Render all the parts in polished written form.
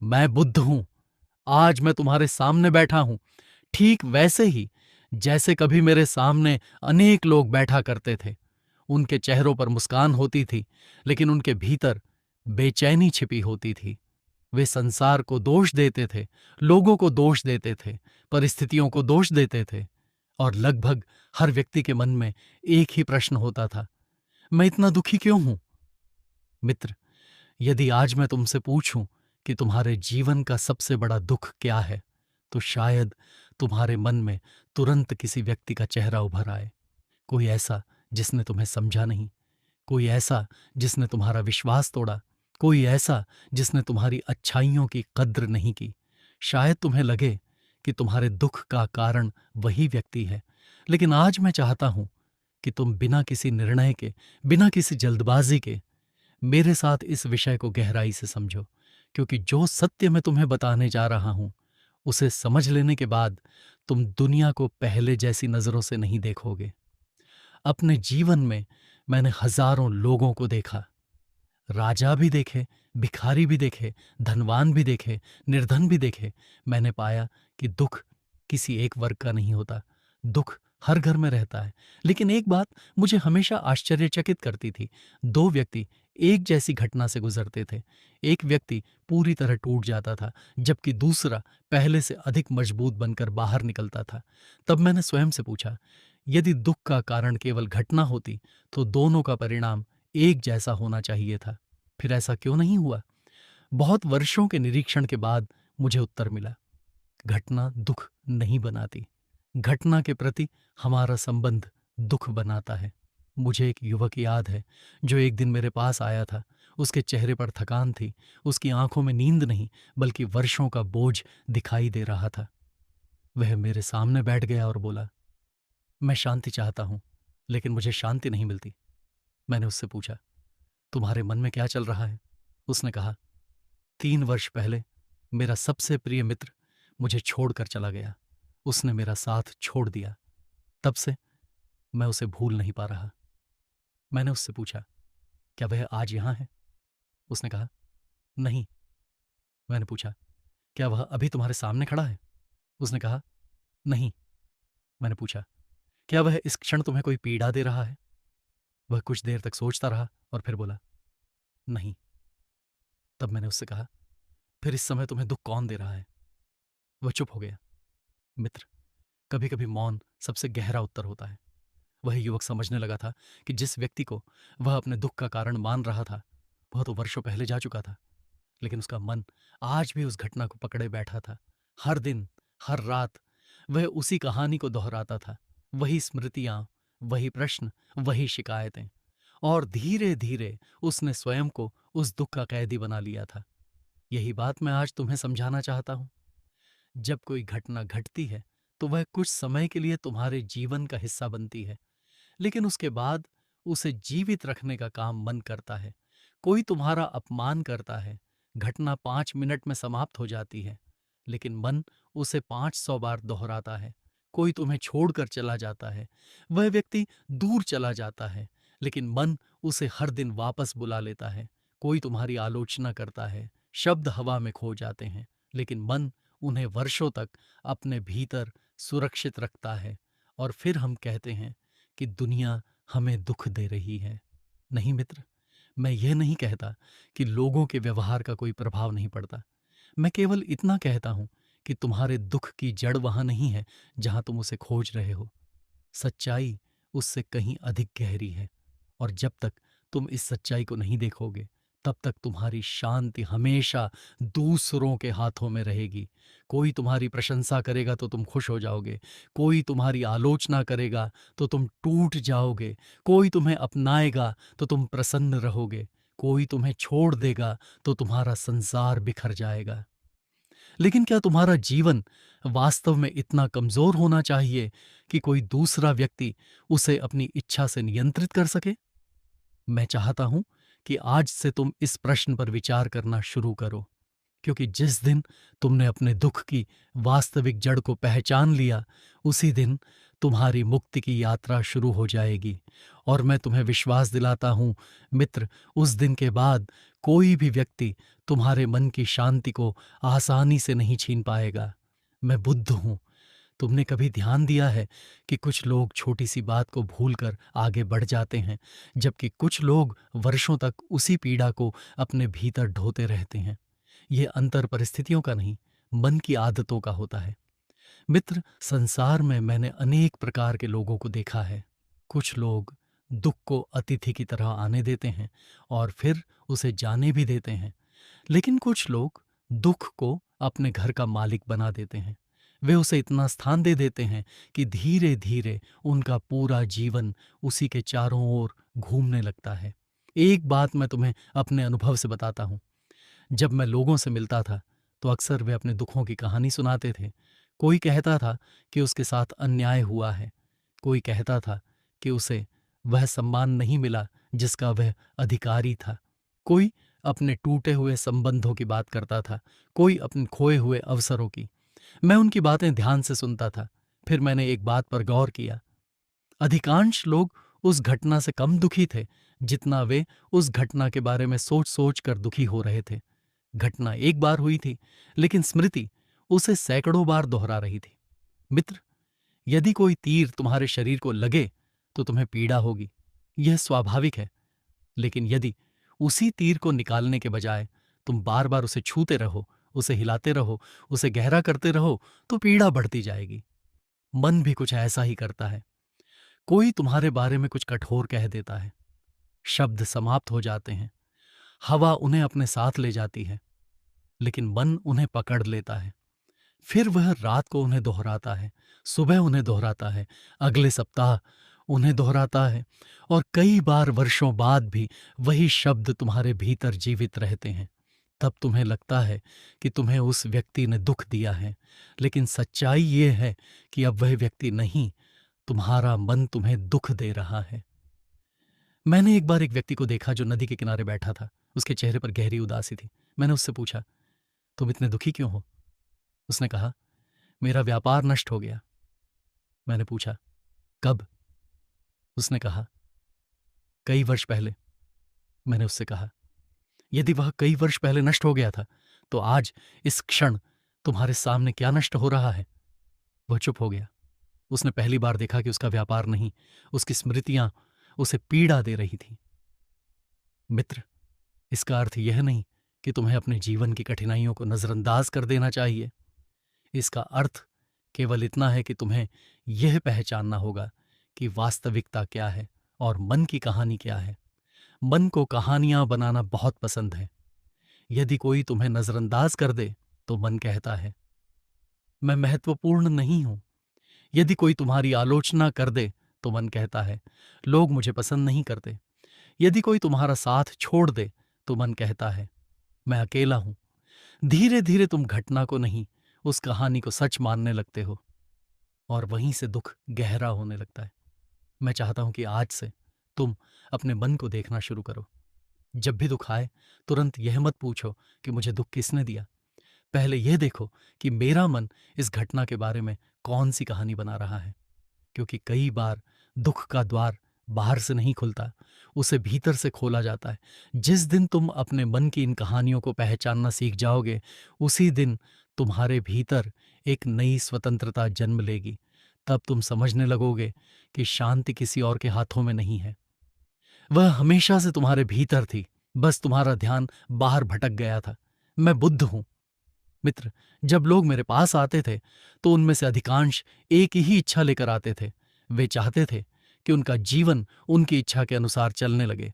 मैं बुद्ध हूं। आज मैं तुम्हारे सामने बैठा हूं, ठीक वैसे ही जैसे कभी मेरे सामने अनेक लोग बैठा करते थे। उनके चेहरों पर मुस्कान होती थी, लेकिन उनके भीतर बेचैनी छिपी होती थी। वे संसार को दोष देते थे, लोगों को दोष देते थे, परिस्थितियों को दोष देते थे, और लगभग हर व्यक्ति के मन में एक ही प्रश्न होता था, मैं इतना दुखी क्यों हूं? मित्र, यदि आज मैं तुमसे पूछूं कि तुम्हारे जीवन का सबसे बड़ा दुख क्या है, तो शायद तुम्हारे मन में तुरंत किसी व्यक्ति का चेहरा उभर आए। कोई ऐसा जिसने तुम्हें समझा नहीं, कोई ऐसा जिसने तुम्हारा विश्वास तोड़ा, कोई ऐसा जिसने तुम्हारी अच्छाइयों की कद्र नहीं की। शायद तुम्हें लगे कि तुम्हारे दुख का कारण वही व्यक्ति है, लेकिन आज मैं चाहता हूं कि तुम बिना किसी निर्णय के, बिना किसी जल्दबाजी के मेरे साथ इस विषय को गहराई से समझो, क्योंकि जो सत्य मैं तुम्हें बताने जा रहा हूं उसे समझ लेने के बाद तुम दुनिया को पहले जैसी नजरों से नहीं देखोगे। अपने जीवन में मैंने हजारों लोगों को देखा, राजा भी देखे, भिखारी भी देखे, धनवान भी देखे, निर्धन भी देखे। मैंने पाया कि दुख किसी एक वर्ग का नहीं होता, दुख हर घर में रहता है। लेकिन एक बात मुझे हमेशा आश्चर्यचकित करती थी। दो व्यक्ति एक जैसी घटना से गुजरते थे। एक व्यक्ति पूरी तरह टूट जाता था, जबकि दूसरा पहले से अधिक मजबूत बनकर बाहर निकलता था। तब मैंने स्वयं से पूछा, यदि दुख का कारण केवल घटना होती तो दोनों का परिणाम एक जैसा होना चाहिए था। फिर ऐसा क्यों नहीं हुआ? बहुत वर्षों के निरीक्षण के बाद मुझे उत्तर मिला, घटना दुख नहीं बनाती, घटना के प्रति हमारा संबंध दुख बनाता है। मुझे एक युवक याद है जो एक दिन मेरे पास आया था। उसके चेहरे पर थकान थी, उसकी आंखों में नींद नहीं बल्कि वर्षों का बोझ दिखाई दे रहा था। वह मेरे सामने बैठ गया और बोला, मैं शांति चाहता हूं, लेकिन मुझे शांति नहीं मिलती। मैंने उससे पूछा, तुम्हारे मन में क्या चल रहा है? उसने कहा, 3 वर्ष पहले मेरा सबसे प्रिय मित्र मुझे छोड़कर चला गया। उसने मेरा साथ छोड़ दिया। तब से मैं उसे भूल नहीं पा रहा। मैंने उससे पूछा, क्या वह आज यहां है? उसने कहा, नहीं। मैंने पूछा, क्या वह अभी तुम्हारे सामने खड़ा है? उसने कहा, नहीं। मैंने पूछा, क्या वह इस क्षण तुम्हें कोई पीड़ा दे रहा है? वह कुछ देर तक सोचता रहा और फिर बोला, नहीं। तब मैंने उससे कहा, फिर इस समय तुम्हें दुख कौन दे रहा है? वह चुप हो गया। मित्र, कभी कभी मौन सबसे गहरा उत्तर होता है। वह युवक समझने लगा था कि जिस व्यक्ति को वह अपने दुख का कारण मान रहा था वह तो वर्षों पहले जा चुका था, लेकिन उसका मन आज भी उस घटना को पकड़े बैठा था। हर दिन, हर रात वह उसी कहानी को दोहराता था, वही स्मृतियां, वही प्रश्न, वही शिकायतें। और धीरे धीरे उसने स्वयं को उस दुख का कैदी बना लिया था। यही बात मैं आज तुम्हें समझाना चाहता हूं। जब कोई घटना घटती है तो वह कुछ समय के लिए तुम्हारे जीवन का हिस्सा बनती है, लेकिन उसके बाद उसे जीवित रखने का काम मन करता है। कोई तुम्हारा अपमान करता है, घटना 5 मिनट में समाप्त हो जाती है, लेकिन मन उसे 500 बार दोहराता है। कोई तुम्हें छोड़कर चला जाता है, वह व्यक्ति दूर चला जाता है, लेकिन मन उसे हर दिन वापस बुला लेता है। कोई तुम्हारी आलोचना करता है, शब्द हवा में खो जाते हैं, लेकिन मन उन्हें वर्षों तक अपने भीतर सुरक्षित रखता है। और फिर हम कहते हैं कि दुनिया हमें दुख दे रही है। नहीं मित्र, मैं यह नहीं कहता कि लोगों के व्यवहार का कोई प्रभाव नहीं पड़ता। मैं केवल इतना कहता हूं कि तुम्हारे दुख की जड़ वहां नहीं है जहां तुम उसे खोज रहे हो। सच्चाई उससे कहीं अधिक गहरी है, और जब तक तुम इस सच्चाई को नहीं देखोगे तब तक तुम्हारी शांति हमेशा दूसरों के हाथों में रहेगी। कोई तुम्हारी प्रशंसा करेगा तो तुम खुश हो जाओगे, कोई तुम्हारी आलोचना करेगा तो तुम टूट जाओगे, कोई तुम्हें अपनाएगा तो तुम प्रसन्न रहोगे, कोई तुम्हें छोड़ देगा तो तुम्हारा संसार बिखर जाएगा। लेकिन क्या तुम्हारा जीवन वास्तव में इतना कमजोर होना चाहिए कि कोई दूसरा व्यक्ति उसे अपनी इच्छा से नियंत्रित कर सके? मैं चाहता हूं कि आज से तुम इस प्रश्न पर विचार करना शुरू करो, क्योंकि जिस दिन तुमने अपने दुख की वास्तविक जड़ को पहचान लिया, उसी दिन तुम्हारी मुक्ति की यात्रा शुरू हो जाएगी। और मैं तुम्हें विश्वास दिलाता हूं मित्र, उस दिन के बाद कोई भी व्यक्ति तुम्हारे मन की शांति को आसानी से नहीं छीन पाएगा। मैं बुद्ध हूं। तुमने कभी ध्यान दिया है कि कुछ लोग छोटी सी बात को भूलकर आगे बढ़ जाते हैं, जबकि कुछ लोग वर्षों तक उसी पीड़ा को अपने भीतर ढोते रहते हैं? यह अंतर परिस्थितियों का नहीं, मन की आदतों का होता है। मित्र, संसार में मैंने अनेक प्रकार के लोगों को देखा है। कुछ लोग दुख को अतिथि की तरह आने देते हैं और फिर उसे जाने भी देते हैं, लेकिन कुछ लोग दुख को अपने घर का मालिक बना देते हैं। वे उसे इतना स्थान दे देते हैं कि धीरे धीरे उनका पूरा जीवन उसी के चारों ओर घूमने लगता है। एक बात मैं तुम्हें अपने अनुभव से बताता हूँ। जब मैं लोगों से मिलता था तो अक्सर वे अपने दुखों की कहानी सुनाते थे। कोई कहता था कि उसके साथ अन्याय हुआ है, कोई कहता था कि उसे वह सम्मान नहीं मिला जिसका वह अधिकारी था, कोई अपने टूटे हुए संबंधों की बात करता था, कोई अपने खोए हुए अवसरों की। मैं उनकी बातें ध्यान से सुनता था। फिर मैंने एक बात पर गौर किया। अधिकांश लोग उस घटना से कम दुखी थे जितना वे उस घटना के बारे में सोच सोच कर दुखी हो रहे थे। घटना एक बार हुई थी, लेकिन स्मृति उसे सैकड़ों बार दोहरा रही थी। मित्र, यदि कोई तीर तुम्हारे शरीर को लगे तो तुम्हें पीड़ा होगी, यह स्वाभाविक है। लेकिन यदि उसी तीर को निकालने के बजाय तुम बार बार उसे छूते रहो, उसे हिलाते रहो, उसे गहरा करते रहो, तो पीड़ा बढ़ती जाएगी। मन भी कुछ ऐसा ही करता है। कोई तुम्हारे बारे में कुछ कठोर कह देता है, शब्द समाप्त हो जाते हैं, हवा उन्हें अपने साथ ले जाती है, लेकिन मन उन्हें पकड़ लेता है। फिर वह रात को उन्हें दोहराता है, सुबह उन्हें दोहराता है, अगले सप्ताह उन्हें दोहराता है, और कई बार वर्षों बाद भी वही शब्द तुम्हारे भीतर जीवित रहते हैं। तब तुम्हें लगता है कि तुम्हें उस व्यक्ति ने दुख दिया है, लेकिन सच्चाई ये है कि अब वह व्यक्ति नहीं, तुम्हारा मन तुम्हें दुख दे रहा है। मैंने एक बार एक व्यक्ति को देखा जो नदी के किनारे बैठा था। उसके चेहरे पर गहरी उदासी थी। मैंने उससे पूछा, तुम इतने दुखी क्यों हो? उसने कहा, मेरा व्यापार नष्ट हो गया। मैंने पूछा, कब? उसने कहा, कई वर्ष पहले। मैंने उससे कहा, यदि वह कई वर्ष पहले नष्ट हो गया था तो आज इस क्षण तुम्हारे सामने क्या नष्ट हो रहा है? वह चुप हो गया। उसने पहली बार देखा कि उसका व्यापार नहीं, उसकी स्मृतियां उसे पीड़ा दे रही थीं। मित्र, इसका अर्थ यह नहीं कि तुम्हें अपने जीवन की कठिनाइयों को नजरअंदाज कर देना चाहिए। इसका अर्थ केवल इतना है कि तुम्हें यह पहचानना होगा कि वास्तविकता क्या है और मन की कहानी क्या है। मन को कहानियां बनाना बहुत पसंद है। यदि कोई तुम्हें नजरअंदाज कर दे तो मन कहता है, मैं महत्वपूर्ण नहीं हूं। यदि कोई तुम्हारी आलोचना कर दे तो मन कहता है, लोग मुझे पसंद नहीं करते। यदि कोई तुम्हारा साथ छोड़ दे तो मन कहता है, मैं अकेला हूं। धीरे धीरे तुम घटना को नहीं, उस कहानी को सच मानने लगते हो, और वहीं से दुख गहरा होने लगता है। मैं चाहता हूं कि आज से तुम अपने मन को देखना शुरू करो। जब भी दुख आए तुरंत यह मत पूछो कि मुझे दुख किसने दिया। पहले यह देखो कि मेरा मन इस घटना के बारे में कौन सी कहानी बना रहा है। क्योंकि कई बार दुख का द्वार बाहर से नहीं खुलता, उसे भीतर से खोला जाता है। जिस दिन तुम अपने मन की इन कहानियों को पहचानना सीख जाओगे, उसी दिन तुम्हारे भीतर एक नई स्वतंत्रता जन्म लेगी। तब तुम समझने लगोगे कि शांति किसी और के हाथों में नहीं है, वह हमेशा से तुम्हारे भीतर थी, बस तुम्हारा ध्यान बाहर भटक गया था। मैं बुद्ध हूं। मित्र, जब लोग मेरे पास आते थे तो उनमें से अधिकांश एक ही इच्छा लेकर आते थे। वे चाहते थे कि उनका जीवन उनकी इच्छा के अनुसार चलने लगे।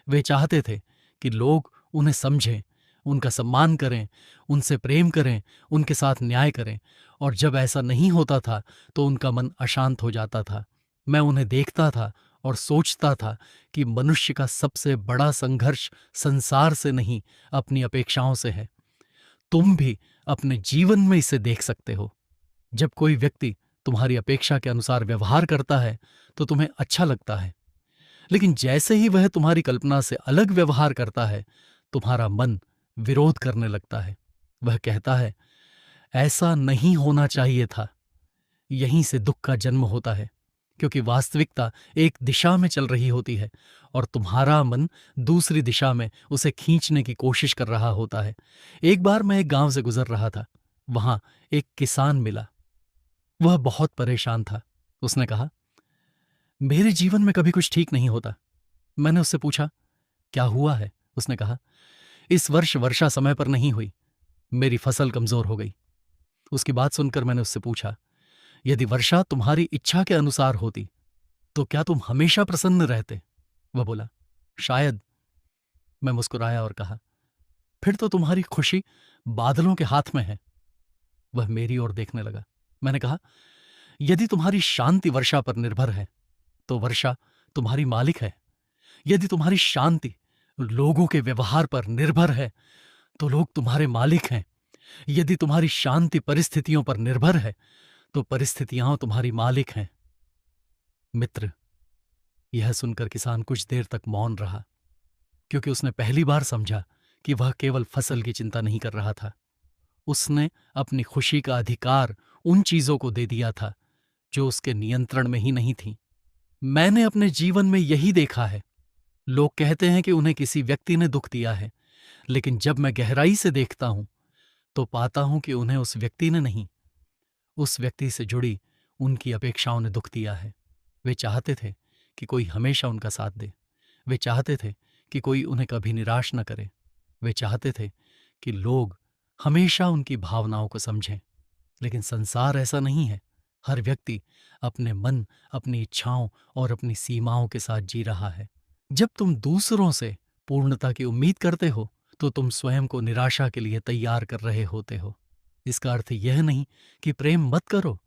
वे चाहते थे कि लोग उन्हें समझें, उनका सम्मान करें, उनसे प्रेम करें, उनके साथ न्याय करें। और जब ऐसा नहीं होता था तो उनका मन अशांत हो जाता था। मैं उन्हें देखता था और सोचता था कि मनुष्य का सबसे बड़ा संघर्ष संसार से नहीं, अपनी अपेक्षाओं से है। तुम भी अपने जीवन में इसे देख सकते हो। जब कोई व्यक्ति तुम्हारी अपेक्षा के अनुसार व्यवहार करता है तो तुम्हें अच्छा लगता है, लेकिन जैसे ही वह तुम्हारी कल्पना से अलग व्यवहार करता है, तुम्हारा मन विरोध करने लगता है। वह कहता है, ऐसा नहीं होना चाहिए था। यहीं से दुख का जन्म होता है, क्योंकि वास्तविकता एक दिशा में चल रही होती है और तुम्हारा मन दूसरी दिशा में उसे खींचने की कोशिश कर रहा होता है। एक बार मैं एक गांव से गुजर रहा था। वहां एक किसान मिला। वह बहुत परेशान था। उसने कहा, मेरे जीवन में कभी कुछ ठीक नहीं होता। मैंने उससे पूछा, क्या हुआ है? उसने कहा, इस वर्ष वर्षा समय पर नहीं हुई, मेरी फसल कमजोर हो गई। उसकी बात सुनकर मैंने उससे पूछा, यदि वर्षा तुम्हारी इच्छा के अनुसार होती तो क्या तुम हमेशा प्रसन्न रहते? वह बोला, शायद। मैं मुस्कुराया और कहा, फिर तो तुम्हारी खुशी बादलों के हाथ में है। वह मेरी ओर देखने लगा। मैंने कहा, यदि तुम्हारी शांति वर्षा पर निर्भर है तो वर्षा तुम्हारी मालिक है। यदि तुम्हारी शांति लोगों के व्यवहार पर निर्भर है तो लोग तुम्हारे मालिक हैं। यदि तुम्हारी शांति परिस्थितियों पर निर्भर है तो परिस्थितियां तुम्हारी मालिक हैं। मित्र, यह सुनकर किसान कुछ देर तक मौन रहा, क्योंकि उसने पहली बार समझा कि वह केवल फसल की चिंता नहीं कर रहा था। उसने अपनी खुशी का अधिकार उन चीजों को दे दिया था जो उसके नियंत्रण में ही नहीं थीं। मैंने अपने जीवन में यही देखा है। लोग कहते हैं कि उन्हें किसी व्यक्ति ने दुख दिया है, लेकिन जब मैं गहराई से देखता हूं तो पाता हूं कि उन्हें उस व्यक्ति ने नहीं, उस व्यक्ति से जुड़ी उनकी अपेक्षाओं ने दुख दिया है। वे चाहते थे कि कोई हमेशा उनका साथ दे। वे चाहते थे कि कोई उन्हें कभी निराश न करे। वे चाहते थे कि लोग हमेशा उनकी भावनाओं को समझें। लेकिन संसार ऐसा नहीं है। हर व्यक्ति अपने मन, अपनी इच्छाओं और अपनी सीमाओं के साथ जी रहा है। जब तुम दूसरों से पूर्णता की उम्मीद करते हो तो तुम स्वयं को निराशा के लिए तैयार कर रहे होते हो। इसका अर्थ यह नहीं कि प्रेम मत करो।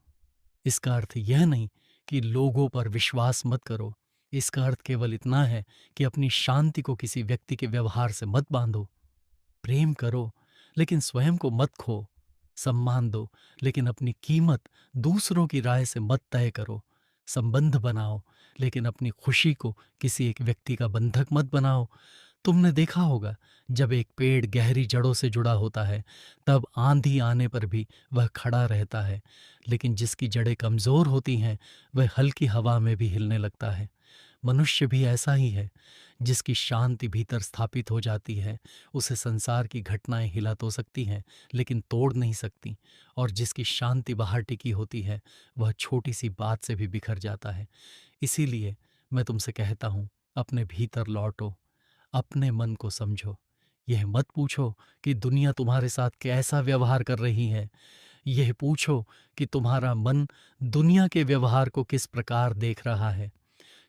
इसका अर्थ यह नहीं कि लोगों पर विश्वास मत करो। इसका अर्थ केवल इतना है कि अपनी शांति को किसी व्यक्ति के व्यवहार से मत बांधो। प्रेम करो, लेकिन स्वयं को मत खो। सम्मान दो, लेकिन अपनी कीमत दूसरों की राय से मत तय करो। संबंध बनाओ, लेकिन अपनी खुशी को किसी एक व्यक्ति का बंधक मत बनाओ। तुमने देखा होगा, जब एक पेड़ गहरी जड़ों से जुड़ा होता है तब आंधी आने पर भी वह खड़ा रहता है, लेकिन जिसकी जड़ें कमजोर होती हैं वह हल्की हवा में भी हिलने लगता है। मनुष्य भी ऐसा ही है। जिसकी शांति भीतर स्थापित हो जाती है उसे संसार की घटनाएं हिला तो सकती हैं, लेकिन तोड़ नहीं सकती। और जिसकी शांति बाहर टिकी होती है वह छोटी सी बात से भी बिखर जाता है। इसीलिए मैं तुमसे कहता हूं, अपने भीतर लौटो, अपने मन को समझो। यह मत पूछो कि दुनिया तुम्हारे साथ कैसा व्यवहार कर रही है। यह पूछो कि तुम्हारा मन दुनिया के व्यवहार को किस प्रकार देख रहा है।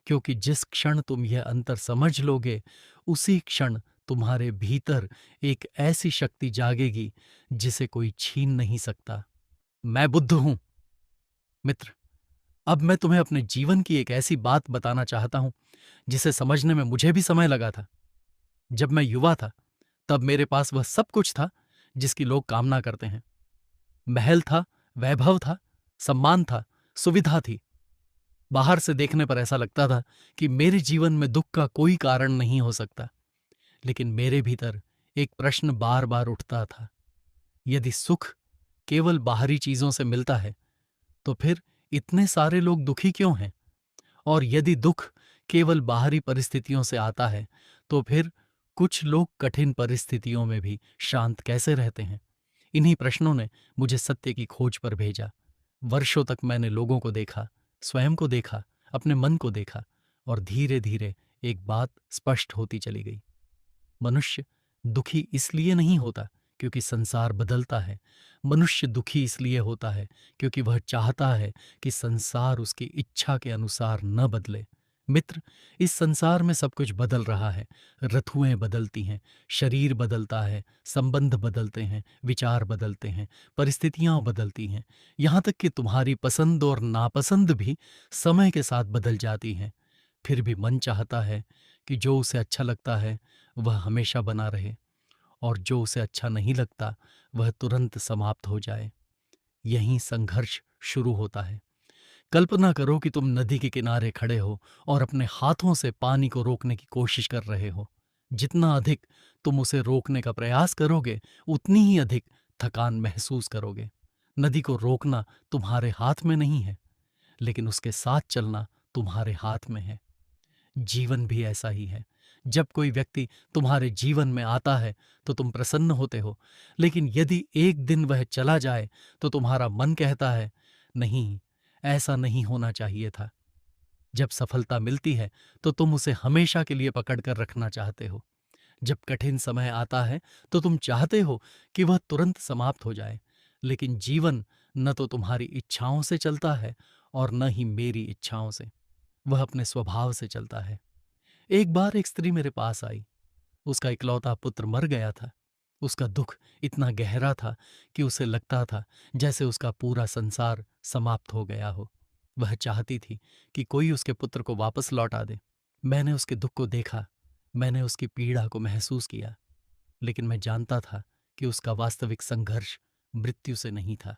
क्योंकि जिस क्षण तुम यह अंतर समझ लोगे, उसी क्षण तुम्हारे भीतर एक ऐसी शक्ति जागेगी जिसे कोई छीन नहीं सकता। मैं बुद्ध हूं। मित्र, अब मैं तुम्हें अपने जीवन की एक ऐसी बात बताना चाहता हूं जिसे समझने में मुझे भी समय लगा था। जब मैं युवा था तब मेरे पास वह सब कुछ था जिसकी लोग कामना करते हैं। महल था, वैभव था, सम्मान था, सुविधा थी। बाहर से देखने पर ऐसा लगता था कि मेरे जीवन में दुख का कोई कारण नहीं हो सकता। लेकिन मेरे भीतर एक प्रश्न बार बार उठता था, यदि सुख केवल बाहरी चीजों से मिलता है तो फिर इतने सारे लोग दुखी क्यों हैं? और यदि दुख केवल बाहरी परिस्थितियों से आता है तो फिर कुछ लोग कठिन परिस्थितियों में भी शांत कैसे रहते हैं? इन्हीं प्रश्नों ने मुझे सत्य की खोज पर भेजा। वर्षों तक मैंने लोगों को देखा, स्वयं को देखा, अपने मन को देखा, और धीरे धीरे एक बात स्पष्ट होती चली गई। मनुष्य दुखी इसलिए नहीं होता क्योंकि संसार बदलता है। मनुष्य दुखी इसलिए होता है क्योंकि वह चाहता है कि संसार उसकी इच्छा के अनुसार न बदले। मित्र, इस संसार में सब कुछ बदल रहा है। ऋतुएं बदलती हैं, शरीर बदलता है, संबंध बदलते हैं, विचार बदलते हैं, परिस्थितियां बदलती हैं। यहां तक कि तुम्हारी पसंद और नापसंद भी समय के साथ बदल जाती हैं। फिर भी मन चाहता है कि जो उसे अच्छा लगता है वह हमेशा बना रहे, और जो उसे अच्छा नहीं लगता वह तुरंत समाप्त हो जाए। यहीं संघर्ष शुरू होता है। कल्पना करो कि तुम नदी के किनारे खड़े हो और अपने हाथों से पानी को रोकने की कोशिश कर रहे हो। जितना अधिक तुम उसे रोकने का प्रयास करोगे, उतनी ही अधिक थकान महसूस करोगे। नदी को रोकना तुम्हारे हाथ में नहीं है, लेकिन उसके साथ चलना तुम्हारे हाथ में है। जीवन भी ऐसा ही है। जब कोई व्यक्ति तुम्हारे जीवन में आता है तो तुम प्रसन्न होते हो, लेकिन यदि एक दिन वह चला जाए तो तुम्हारा मन कहता है, नहीं, ऐसा नहीं होना चाहिए था। जब सफलता मिलती है तो तुम उसे हमेशा के लिए पकड़ कर रखना चाहते हो। जब कठिन समय आता है तो तुम चाहते हो कि वह तुरंत समाप्त हो जाए, लेकिन जीवन न तो तुम्हारी इच्छाओं से चलता है और न ही मेरी इच्छाओं से। वह अपने स्वभाव से चलता है। एक बार एक स्त्री मेरे पास आई। उसका इकलौता पुत्र मर गया था। उसका दुख इतना गहरा था कि उसे लगता था जैसे उसका पूरा संसार समाप्त हो गया हो। वह चाहती थी कि कोई उसके पुत्र को वापस लौटा दे। मैंने उसके दुख को देखा, मैंने उसकी पीड़ा को महसूस किया, लेकिन मैं जानता था कि उसका वास्तविक संघर्ष मृत्यु से नहीं था।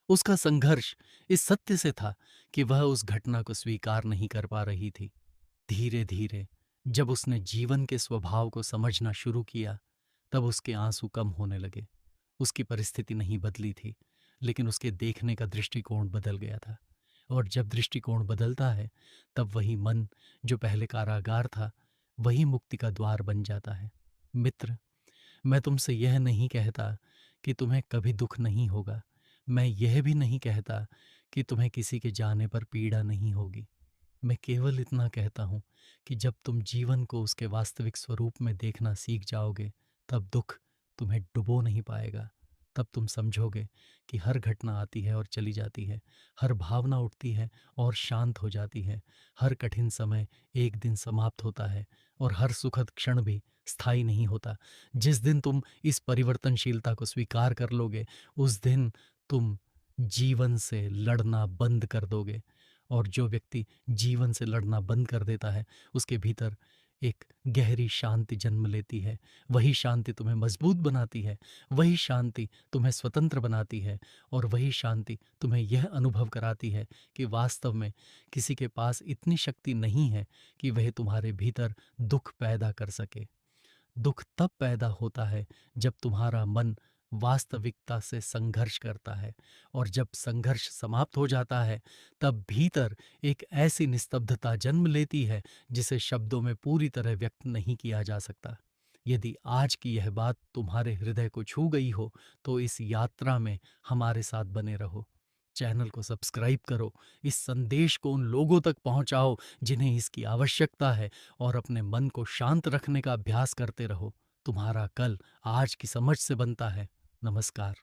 उसका संघर्ष इस सत्य से था कि वह उस घटना को स्वीकार नहीं कर पा रही थी। धीरे धीरे जब उसने जीवन के स्वभाव को समझना शुरू किया, तब उसके आंसू कम होने लगे। उसकी परिस्थिति नहीं बदली थी, लेकिन उसके देखने का दृष्टिकोण बदल गया था। और जब दृष्टिकोण बदलता है, तब वही मन जो पहले कारागार था, वही मुक्ति का द्वार बन जाता है। मित्र, मैं तुमसे यह नहीं कहता कि तुम्हें कभी दुख नहीं होगा। मैं यह भी नहीं कहता कि तुम्हें किसी के जाने पर पीड़ा नहीं होगी। मैं केवल इतना कहता हूं कि जब तुम जीवन को उसके वास्तविक स्वरूप में देखना सीख जाओगे, तब दुख तुम्हें डुबो नहीं पाएगा। तब तुम समझोगे कि हर घटना आती है और चली जाती है, हर भावना उठती है और शांत हो जाती है, हर कठिन समय एक दिन समाप्त होता है और हर सुखद क्षण भी स्थायी नहीं होता। जिस दिन तुम इस परिवर्तनशीलता को स्वीकार कर लोगे, उस दिन तुम जीवन से लड़ना बंद कर दोगे। और जो व्यक्ति जीवन से लड़ना बंद कर देता है, उसके भीतर एक गहरी शांति जन्म लेती है। वही शांति तुम्हें मजबूत बनाती है, वही शांति तुम्हें स्वतंत्र बनाती है, और वही शांति तुम्हें यह अनुभव कराती है कि वास्तव में किसी के पास इतनी शक्ति नहीं है कि वह तुम्हारे भीतर दुख पैदा कर सके। दुख तब पैदा होता है जब तुम्हारा मन वास्तविकता से संघर्ष करता है, और जब संघर्ष समाप्त हो जाता है, तब भीतर एक ऐसी निस्तब्धता जन्म लेती है जिसे शब्दों में पूरी तरह व्यक्त नहीं किया जा सकता। यदि आज की यह बात तुम्हारे हृदय को छू गई हो, तो इस यात्रा में हमारे साथ बने रहो। चैनल को सब्सक्राइब करो, इस संदेश को उन लोगों तक पहुंचाओ जिन्हें इसकी आवश्यकता है, और अपने मन को शांत रखने का अभ्यास करते रहो। तुम्हारा कल आज की समझ से बनता है। नमस्कार।